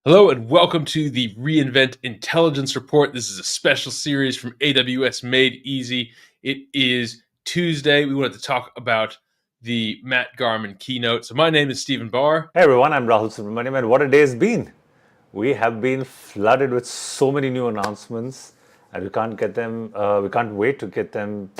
Hello and welcome to the reInvent Intelligence Report. This is a special series from AWS Made Easy. It is Tuesday. We wanted to talk about the Matt Garman keynote. So my name is Stephen Barr. Hey everyone, I'm Rahul Subramaniam, and what a day it's been. We have been flooded with so many new announcements, and we can't get them. We can't wait to get them,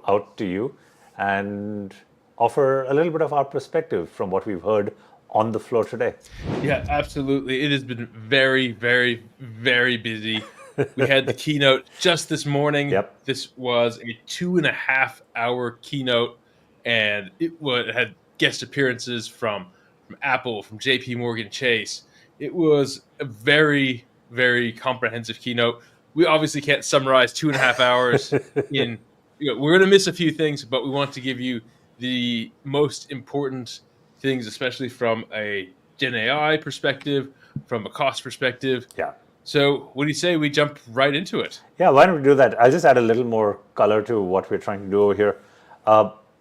out to you, and offer a little bit of our perspective from what we've heard on the floor today. Yeah, absolutely. It has been very, very, very busy. We had the keynote just this morning. Yep. This was a 2.5 hour keynote, and it had guest appearances from Apple, from JP Morgan Chase. It was a very, very comprehensive keynote. We obviously can't summarize 2.5 hours in, we're going to miss a few things, but we want to give you the most important things, especially from a Gen AI perspective, from a cost perspective. Yeah. So what do you say we jump right into it? Yeah, why don't we do that? I'll just add a little more color to what we're trying to do over here.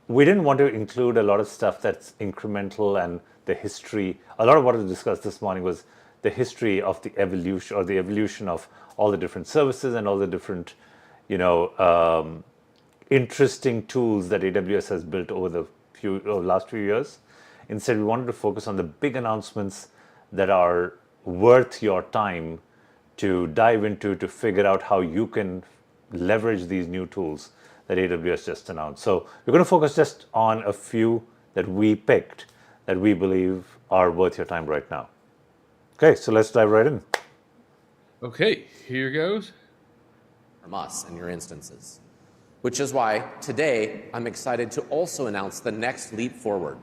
We didn't want to include a lot of stuff that's incremental and the history. A lot of what was discussed this morning was the history of the evolution of all the different services and all the different, interesting tools that AWS has built over the last few years. Instead, we wanted to focus on the big announcements that are worth your time to dive into, to figure out how you can leverage these new tools that AWS just announced. So we're going to focus just on a few that we picked that we believe are worth your time right now. Okay, so let's dive right in. Okay, here goes. From us and your instances. Which is why today I'm excited to also announce the next leap forward.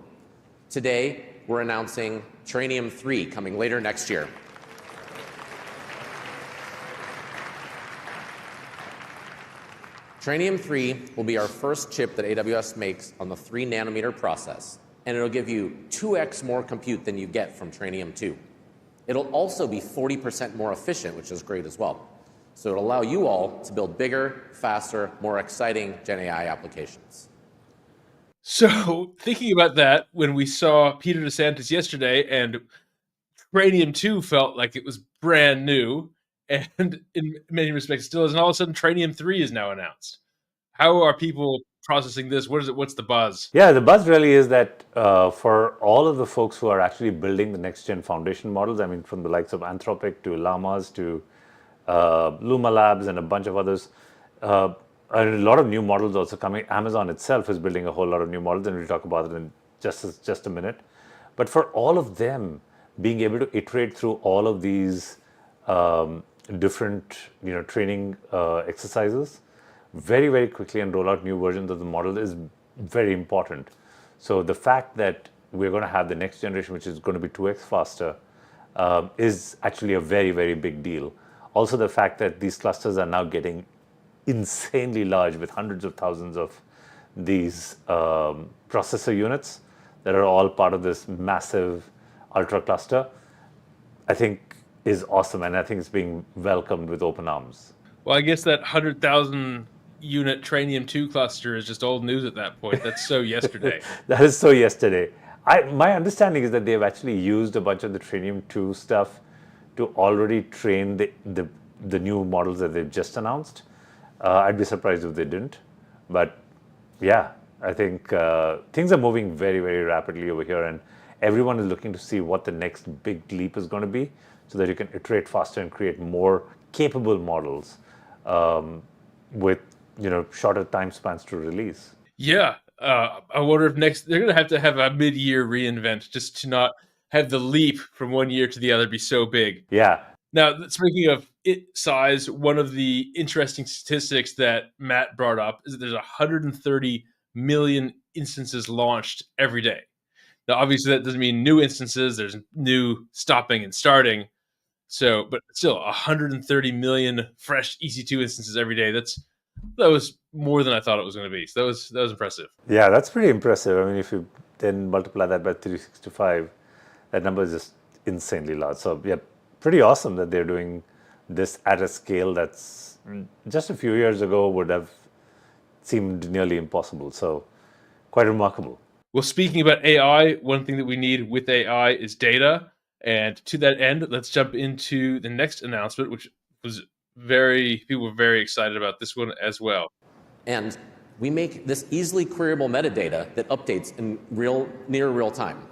Today we're announcing Trainium 3 coming later next year. Trainium 3 will be our first chip that AWS makes on the 3-nanometer process, and it'll give you 2x more compute than you get from Trainium 2. It'll also be 40% more efficient, which is great as well. So it'll allow you all to build bigger, faster, more exciting Gen AI applications. So thinking about that, when we saw Peter DeSantis yesterday and Trainium 2 felt like it was brand new, and in many respects still is, and all of a sudden Trainium 3 is now announced. How are people processing this? What is it? What's the buzz? Yeah, the buzz really is that for all of the folks who are actually building the next gen foundation models, I mean, from the likes of Anthropic to Llamas to Luma Labs and a bunch of others, and a lot of new models also coming. Amazon itself is building a whole lot of new models, and we'll talk about it in just a minute. But for all of them, being able to iterate through all of these different training exercises very, very quickly and roll out new versions of the model is very important. So the fact that we're going to have the next generation, which is going to be 2x faster, is actually a very, very big deal. Also, the fact that these clusters are now getting insanely large with hundreds of thousands of these processor units that are all part of this massive ultra cluster, I think is awesome, and I think it's being welcomed with open arms. Well, I guess that 100,000 unit Trainium 2 cluster is just old news at that point. That's so yesterday. That is so yesterday. My understanding is that they've actually used a bunch of the Trainium 2 stuff to already train the new models that they've just announced. I'd be surprised if they didn't. But yeah, I think things are moving very, very rapidly over here, and everyone is looking to see what the next big leap is going to be so that you can iterate faster and create more capable models with shorter time spans to release. Yeah. I wonder if they're going to have a mid-year reInvent just to not have the leap from one year to the other be so big. Yeah. Now, speaking of size, one of the interesting statistics that Matt brought up is that there's 130 million instances launched every day. Now, obviously, that doesn't mean new instances. There's new stopping and starting. So, but still, 130 million fresh EC2 instances every day. That was more than I thought it was going to be. So that was impressive. Yeah, that's pretty impressive. I mean, if you then multiply that by 365, that number is just insanely large. So yeah, pretty awesome that they're doing this at a scale that's just a few years ago would have seemed nearly impossible. So quite remarkable. Well, speaking about AI, one thing that we need with AI is data. And to that end, let's jump into the next announcement, which was people were very excited about this one as well. And we make this easily queryable metadata that updates in near real time.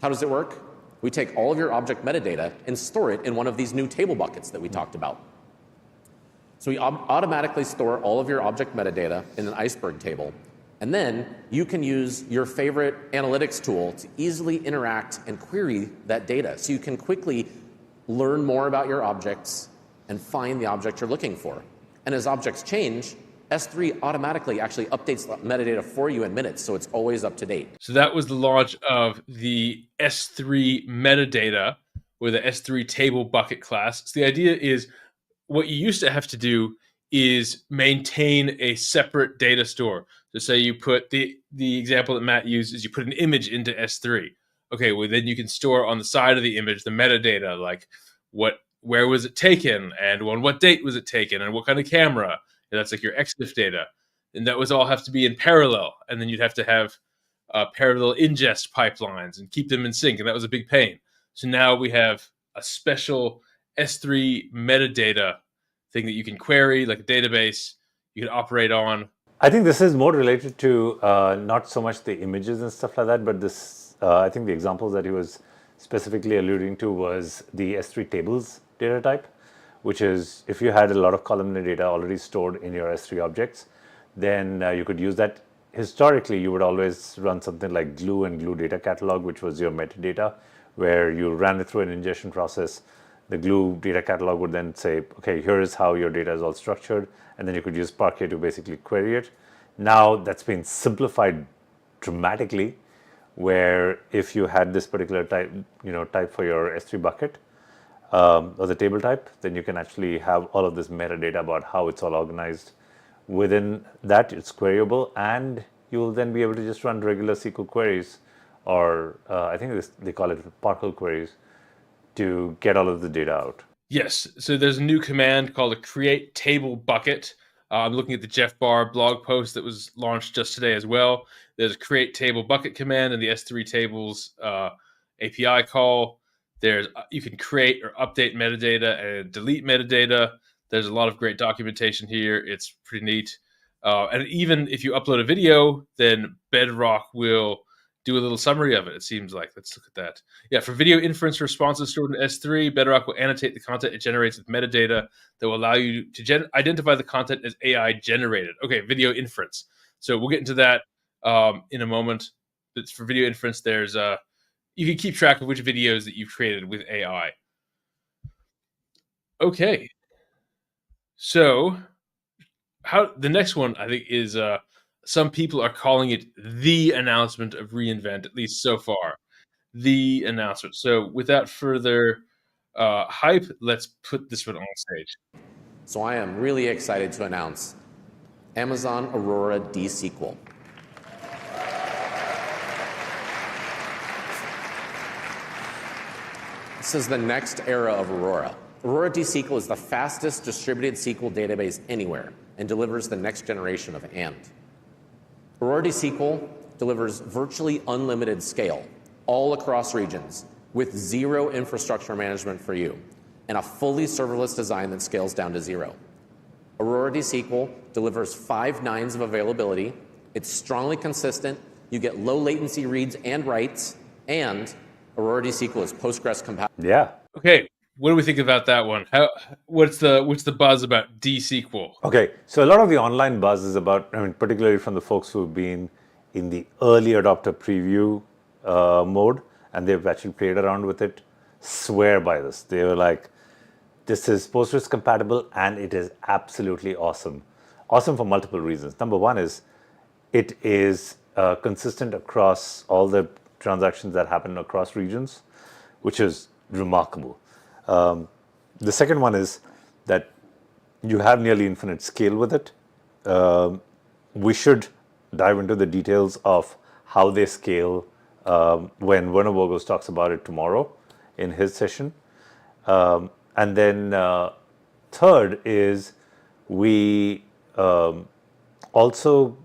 How does it work? We take all of your object metadata and store it in one of these new table buckets that we talked about. So we automatically store all of your object metadata in an iceberg table, and then you can use your favorite analytics tool to easily interact and query that data. So you can quickly learn more about your objects and find the object you're looking for. And as objects change, S3 automatically actually updates the metadata for you in minutes, so it's always up to date. So that was the launch of the S3 metadata, or the S3 table bucket class. So the idea is, what you used to have to do is maintain a separate data store. So say you put the example that Matt used is you put an image into S3. Okay, well then you can store on the side of the image the metadata, like where was it taken, and on what date was it taken, and what kind of camera. And that's like your EXIF data. And that was all have to be in parallel. And then you'd have to have parallel ingest pipelines and keep them in sync. And that was a big pain. So now we have a special S3 metadata thing that you can query, like a database you can operate on. I think this is more related to not so much the images and stuff like that, but this, I think the examples that he was specifically alluding to was the S3 tables data type, which is if you had a lot of columnar data already stored in your S3 objects, then you could use that. Historically, you would always run something like glue and glue data catalog, which was your metadata, where you ran it through an ingestion process. The glue data catalog would then say, okay, here is how your data is all structured, and then you could use Parquet to basically query it. Now that's been simplified dramatically, where if you had this particular type, type for your S3 bucket, or the table type, then you can actually have all of this metadata about how it's all organized. Within that, it's queryable, and you will then be able to just run regular SQL queries, or I think they call it Parquet queries, to get all of the data out. Yes. So there's a new command called a create table bucket. I'm looking at the Jeff Barr blog post that was launched just today as well. There's a create table bucket command in the S3 tables API call. You can create or update metadata and delete metadata. There's a lot of great documentation here. It's pretty neat. And even if you upload a video, then Bedrock will do a little summary of it, it seems like. Let's look at that. Yeah, for video inference responses stored in S3, Bedrock will annotate the content it generates with metadata that will allow you to identify the content as AI generated. Okay, video inference. So we'll get into that in a moment. But for video inference, there's you can keep track of which videos that you've created with AI. Okay. So the next one, I think, is some people are calling it the announcement of reInvent, at least so far. The announcement. So without further hype, let's put this one on stage. So I am really excited to announce Amazon Aurora DSQL. This is the next era of Aurora. Aurora DSQL is the fastest distributed SQL database anywhere and delivers the next generation of AND. Aurora DSQL delivers virtually unlimited scale all across regions with zero infrastructure management for you and a fully serverless design that scales down to zero. Aurora DSQL delivers 5 nines of availability. It's strongly consistent. You get low latency reads and writes, and Aurora DSQL is Postgres compatible. Yeah. Okay. What do we think about that one? What's the buzz about DSQL? Okay, so a lot of the online buzz is about, particularly from the folks who've been in the early adopter preview mode, and they've actually played around with it, swear by this. They were like, this is Postgres compatible, and it is absolutely awesome. Awesome for multiple reasons. Number one is, it is consistent across all the transactions that happen across regions, which is remarkable. The second one is that you have nearly infinite scale with it. We should dive into the details of how they scale when Werner Burgos talks about it tomorrow in his session. And then third is we also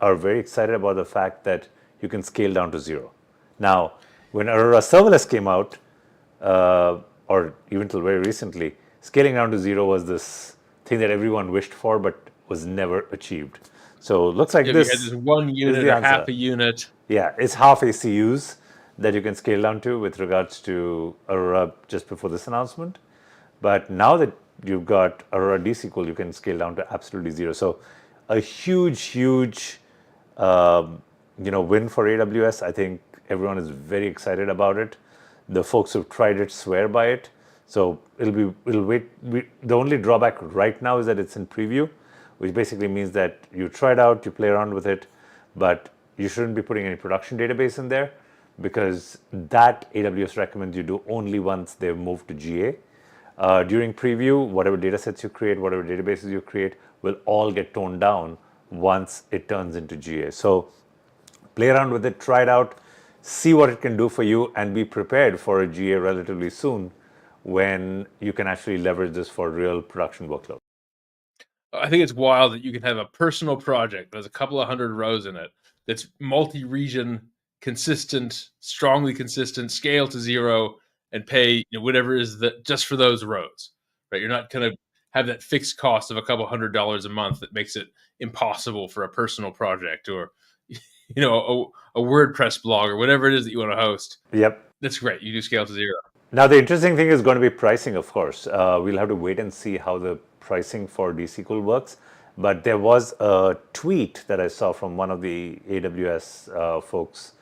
are very excited about the fact that you can scale down to zero. Now, when Aurora Serverless came out, or even till very recently, scaling down to zero was this thing that everyone wished for but was never achieved. So it looks like If you had this this one is unit the or half answer. a unit, Yeah, it's half ACUs that you can scale down to with regards to Aurora just before this announcement. But now that you've got Aurora DSQL, you can scale down to absolutely zero. So a huge win for AWS. I think everyone is very excited about it. The folks who've tried it swear by it. So it'll wait. The only drawback right now is that it's in preview, which basically means that you try it out, you play around with it, but you shouldn't be putting any production database in there because that AWS recommends you do only once they've moved to GA. During preview, whatever data sets you create, whatever databases you create, will all get toned down once it turns into GA. So play around with it, try it out, see what it can do for you, and be prepared for a GA relatively soon when you can actually leverage this for real production workload. I think it's wild that you can have a personal project that has a couple of hundred rows in it that's multi-region, consistent, strongly consistent, scale to zero, and pay whatever is that just for those rows. Right? You're not going to have that fixed cost of a couple $100 a month that makes it impossible for a personal project or a WordPress blog or whatever it is that you want to host. Yep. That's great. You do scale to zero. Now, the interesting thing is going to be pricing, of course. We'll have to wait and see how the pricing for DSQL works. But there was a tweet that I saw from one of the AWS folks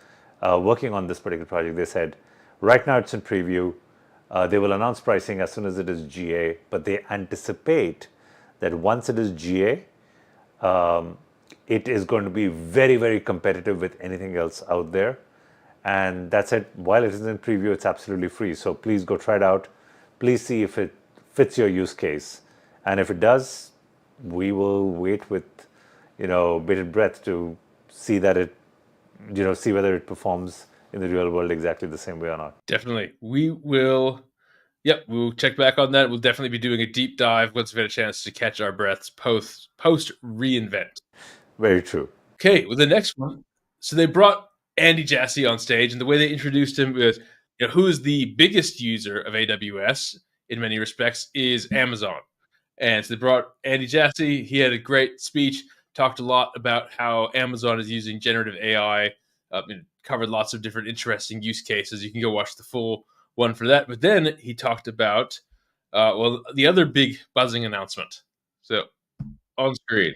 working on this particular project. They said, right now it's in preview. They will announce pricing as soon as it is GA, but they anticipate that once it is GA, it is going to be very competitive with anything else out there. And that's it. While it is in preview, it's absolutely free. So please go try it out. Please see if it fits your use case. And if it does, we will wait with, bated breath to see that it, see whether it performs in the real world exactly the same way or not. Definitely. We will. Yep, we'll check back on that. We'll definitely be doing a deep dive once we've had a chance to catch our breaths post reinvent. Very true. Okay, well, the next one. So they brought Andy Jassy on stage, and the way they introduced him was, who is the biggest user of AWS in many respects is Amazon. And so they brought Andy Jassy. He had a great speech, talked a lot about how Amazon is using generative AI, and covered lots of different interesting use cases. You can go watch the full one for that. But then he talked about, the other big buzzing announcement. So on screen.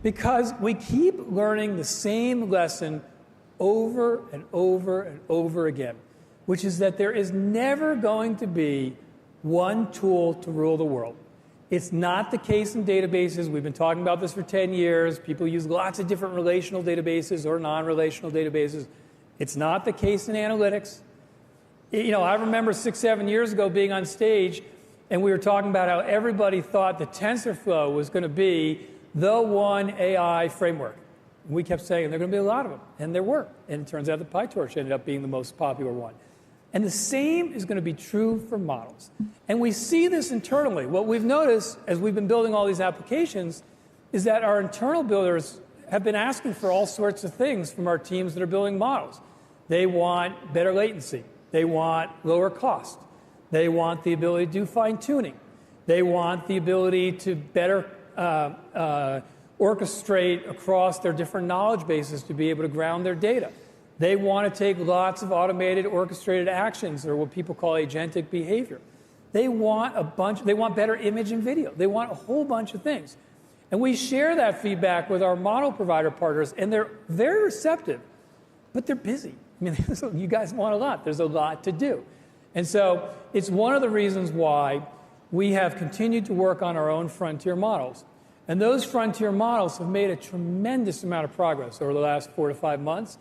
Because we keep learning the same lesson over and over and over again, which is that there is never going to be one tool to rule the world. It's not the case in databases. We've been talking about this for 10 years. People use lots of different relational databases or non-relational databases. It's not the case in analytics. I remember 6-7 years ago being on stage, and we were talking about how everybody thought that TensorFlow was going to be the one AI framework. We kept saying there are going to be a lot of them, and there were. And it turns out that PyTorch ended up being the most popular one. And the same is going to be true for models. And we see this internally. What we've noticed as we've been building all these applications is that our internal builders have been asking for all sorts of things from our teams that are building models. They want better latency. They want lower cost. They want the ability to do fine-tuning. They want the ability to better orchestrate across their different knowledge bases to be able to ground their data. They want to take lots of automated orchestrated actions, or what people call agentic behavior. They want better image and video. They want a whole bunch of things. And we share that feedback with our model provider partners, and they're very receptive, but they're busy. You guys want a lot. There's a lot to do. And so it's one of the reasons why we have continued to work on our own frontier models. And those frontier models have made a tremendous amount of progress over the last 4 to 5 months.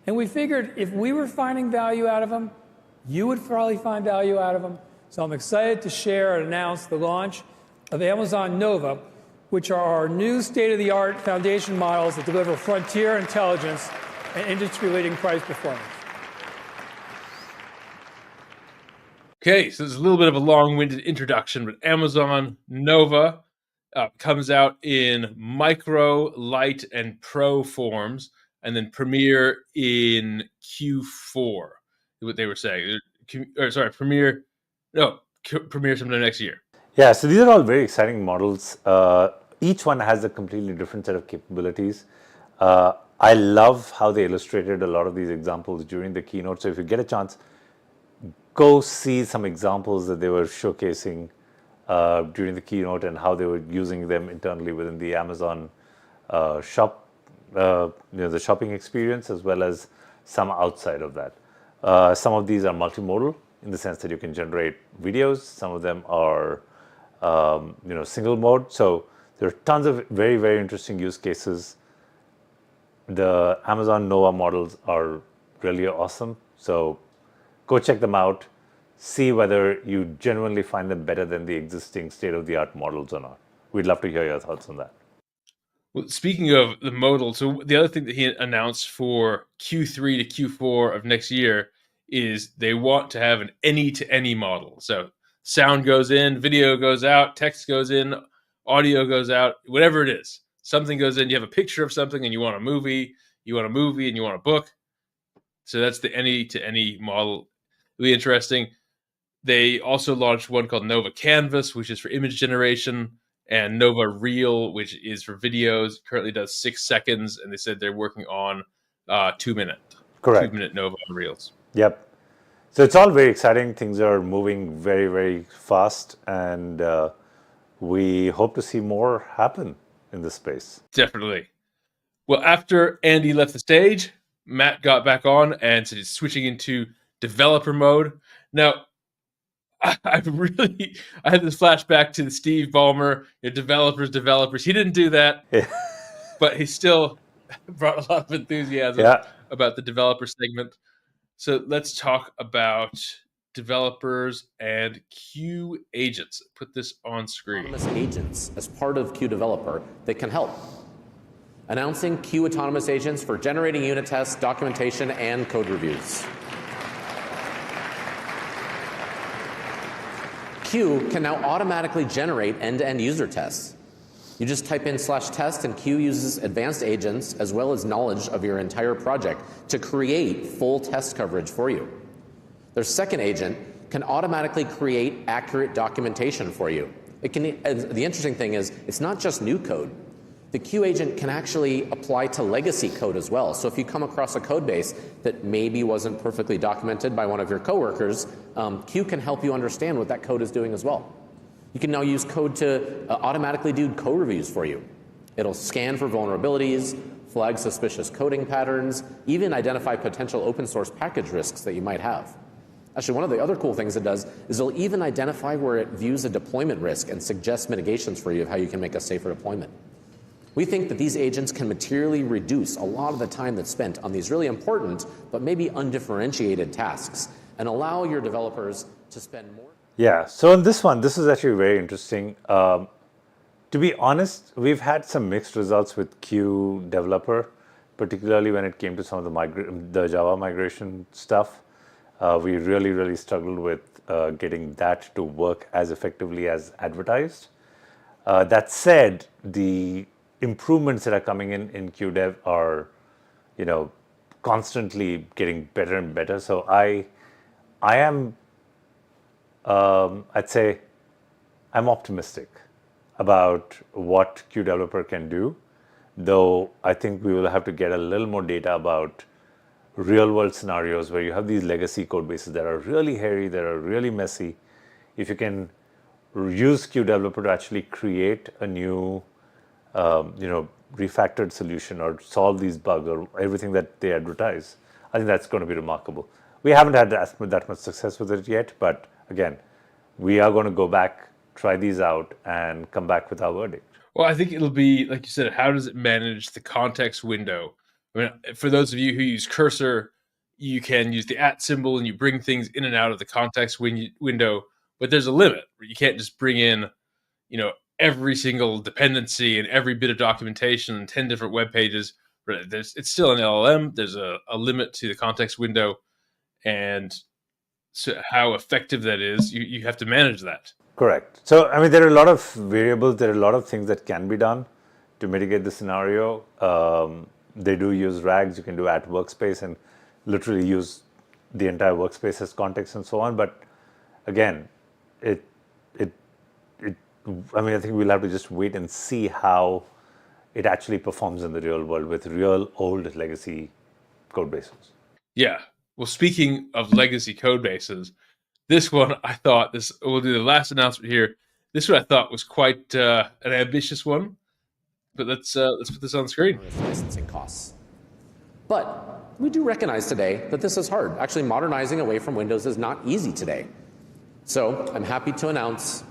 And we figured if we were finding value out of them, you would probably find value out of them. So I'm excited to share and announce the launch of Amazon Nova, which are our new state-of-the-art foundation models that deliver frontier intelligence and industry-leading price performance. Okay, so there's a little bit of a long-winded introduction, but Amazon Nova comes out in micro, light, and pro forms, and then premiere in Q4, what they were saying. Premiere. No, Premiere sometime next year. Yeah, so these are all very exciting models. Each one has a completely different set of capabilities. I love how they illustrated a lot of these examples during the keynote. So if you get a chance, go see some examples that they were showcasing during the keynote and how they were using them internally within the Amazon shop, the shopping experience, as well as some outside of that. Some of these are multimodal in the sense that you can generate videos. Some of them are, single mode. So there are tons of very, very interesting use cases. The Amazon Nova models are really awesome. So go check them out. See whether you genuinely find them better than the existing state-of-the-art models or not. We'd love to hear your thoughts on that. Well, speaking of the modal, so the other thing that he announced for Q3 to Q4 of next year is they want to have an any-to-any model. So sound goes in, video goes out, text goes in, audio goes out, whatever it is. Something goes in, you have a picture of something and you want a movie and you want a book. So that's the any-to-any model. It'll be interesting. They also launched one called Nova Canvas, which is for image generation, and Nova Reel, which is for videos. Currently does 6 seconds, and they said they're working on 2-minute. Correct. 2-minute Nova Reels. Yep. So it's all very exciting. Things are moving very, very fast, and we hope to see more happen in this space. Definitely. Well, after Andy left the stage, Matt got back on and so he's switching into developer mode. Now, I had this flashback to the Steve Ballmer, developers. He didn't do that, but he still brought a lot of enthusiasm about the developer segment. So let's talk about developers and Q agents. Put this on screen. Autonomous agents as part of Q Developer that can help. Announcing Q autonomous agents for generating unit tests, documentation, and code reviews. Q can now automatically generate end-to-end user tests. You just type in /test and Q uses advanced agents as well as knowledge of your entire project to create full test coverage for you. Their second agent can automatically create accurate documentation for you. The interesting thing is it's not just new code. The Q agent can actually apply to legacy code as well. So if you come across a code base that maybe wasn't perfectly documented by one of your coworkers, Q can help you understand what that code is doing as well. You can now use code to automatically do code reviews for you. It'll scan for vulnerabilities, flag suspicious coding patterns, even identify potential open source package risks that you might have. Actually, one of the other cool things it does is it'll even identify where it views a deployment risk and suggests mitigations for you of how you can make a safer deployment. We think that these agents can materially reduce a lot of the time that's spent on these really important but maybe undifferentiated tasks and allow your developers to spend more. Yeah, so on this one, this is actually very interesting. To be honest, we've had some mixed results with Q Developer, particularly when it came to some of the Java migration stuff. We really, really struggled with getting that to work as effectively as advertised. That said, the improvements that are coming in QDev are, constantly getting better and better. So I am, I'd say, I'm optimistic about what Q Developer can do, though I think we will have to get a little more data about real world scenarios where you have these legacy code bases that are really hairy, that are really messy. If you can use Q Developer to actually create a new refactored solution or solve these bugs or everything that they advertise, I think that's going to be remarkable. We haven't had that much success with it yet, but again, we are going to go back, try these out, and come back with our verdict. Well, I think it'll be, like you said, how does it manage the context window? I mean, for those of you who use Cursor, you can use the @ symbol and you bring things in and out of the context window, but there's a limit. You can't just bring in, every single dependency and every bit of documentation and 10 different web pages. It's still an LLM. There's a limit to the context window, and so how effective that is, you have to manage that. Correct. So, I mean, there are a lot of variables. There are a lot of things that can be done to mitigate the scenario. They do use RAGs. You can do @ workspace and literally use the entire workspace as context and so on. But again, it it it. I mean, I think we'll have to just wait and see how it actually performs in the real world with real old legacy code bases. Yeah. Well, speaking of legacy code bases, this one I thought this we'll do the last announcement here. This one I thought was quite an ambitious one, but let's put this on the screen. Licensing costs. But we do recognize today that this is hard. Actually, modernizing away from Windows is not easy today. So I'm happy to announce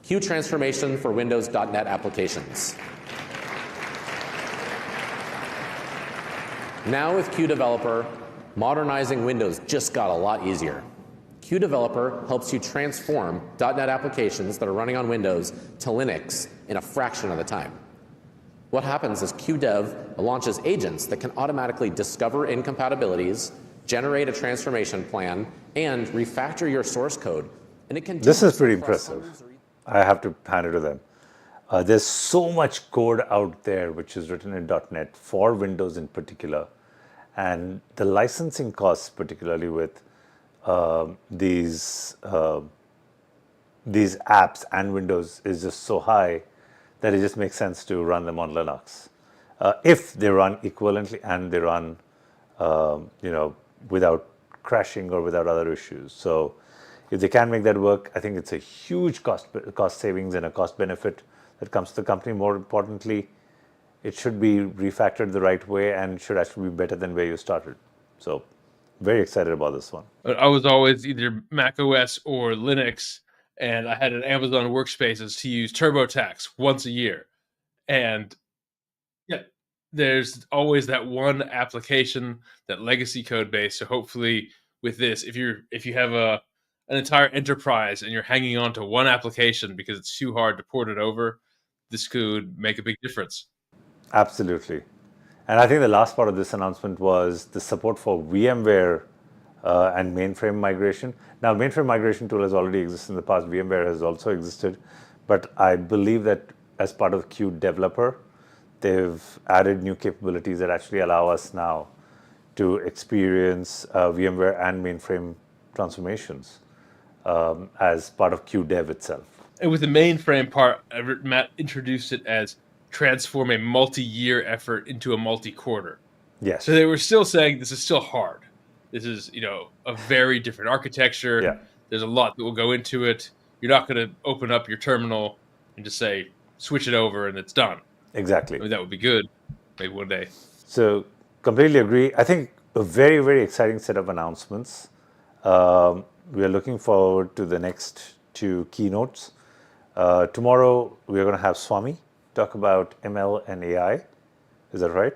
Q transformation for Windows.NET applications. Now with Q Developer, modernizing Windows just got a lot easier. Q Developer helps you transform .NET applications that are running on Windows to Linux in a fraction of the time. What happens is QDev launches agents that can automatically discover incompatibilities, generate a transformation plan, and refactor your source code. And it can. This is pretty impressive. I have to hand it to them. There's so much code out there which is written in .NET for Windows in particular, and the licensing costs, particularly with these apps and Windows, is just so high that it just makes sense to run them on Linux. If they run equivalently and they run, without crashing or without other issues. So if they can make that work, I think it's a huge cost savings and a cost benefit that comes to the company. More importantly, it should be refactored the right way and should actually be better than where you started. So very excited about this one. I was always either Mac OS or Linux, and I had an Amazon Workspaces to use TurboTax once a year. And yeah, there's always that one application, that legacy code base. So hopefully with this, if you have an entire enterprise and you're hanging on to one application because it's too hard to port it over, this could make a big difference. Absolutely. And I think the last part of this announcement was the support for VMware and mainframe migration. Now, mainframe migration tool has already existed in the past. VMware has also existed. But I believe that as part of Q Developer, they've added new capabilities that actually allow us now to experience VMware and mainframe transformations as part of Q Dev itself. And with the mainframe part, Matt introduced it as transform a multi-year effort into a multi-quarter. Yes. So they were still saying this is still hard. This is, a very different architecture. Yeah. There's a lot that will go into it. You're not going to open up your terminal and just say, switch it over and it's done. Exactly. I mean, that would be good. Maybe one day. So completely agree. I think a very, very exciting set of announcements. We are looking forward to the next two keynotes. Tomorrow, we're going to have Swami talk about ML and AI. Is that right?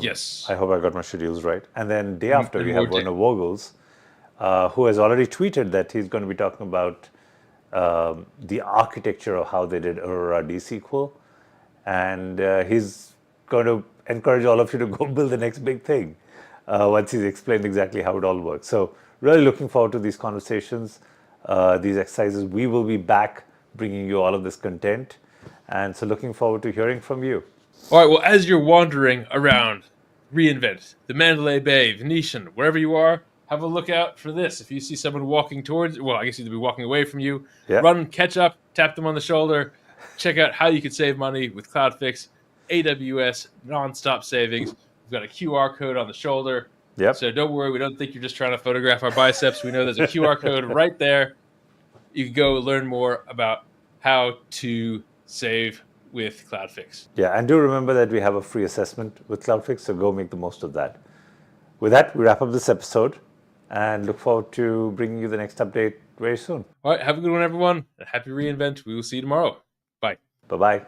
Yes. I hope I got my schedules right. And then day after, we have Werner Vogels, who has already tweeted that he's going to be talking about the architecture of how they did Aurora D-SQL. And he's going to encourage all of you to go build the next big thing once he's explained exactly how it all works. So really looking forward to these conversations, these exercises. We will be back bringing you all of this content. And so looking forward to hearing from you. All right, well, as you're wandering around reInvent, the Mandalay Bay, Venetian, wherever you are, have a look out for this. If you see someone walking towards, well, I guess you'd be walking away from you, Run, catch up, tap them on the shoulder, check out how you can save money with CloudFix, AWS, nonstop savings. We've got a QR code on the shoulder. Yep. So don't worry, we don't think you're just trying to photograph our biceps. We know there's a QR code right there. You can go learn more about how to save with CloudFix. Yeah, and do remember that we have a free assessment with CloudFix, so go make the most of that. With that, we wrap up this episode and look forward to bringing you the next update very soon. All right, have a good one, everyone. And happy reInvent. We will see you tomorrow. Bye. Bye-bye.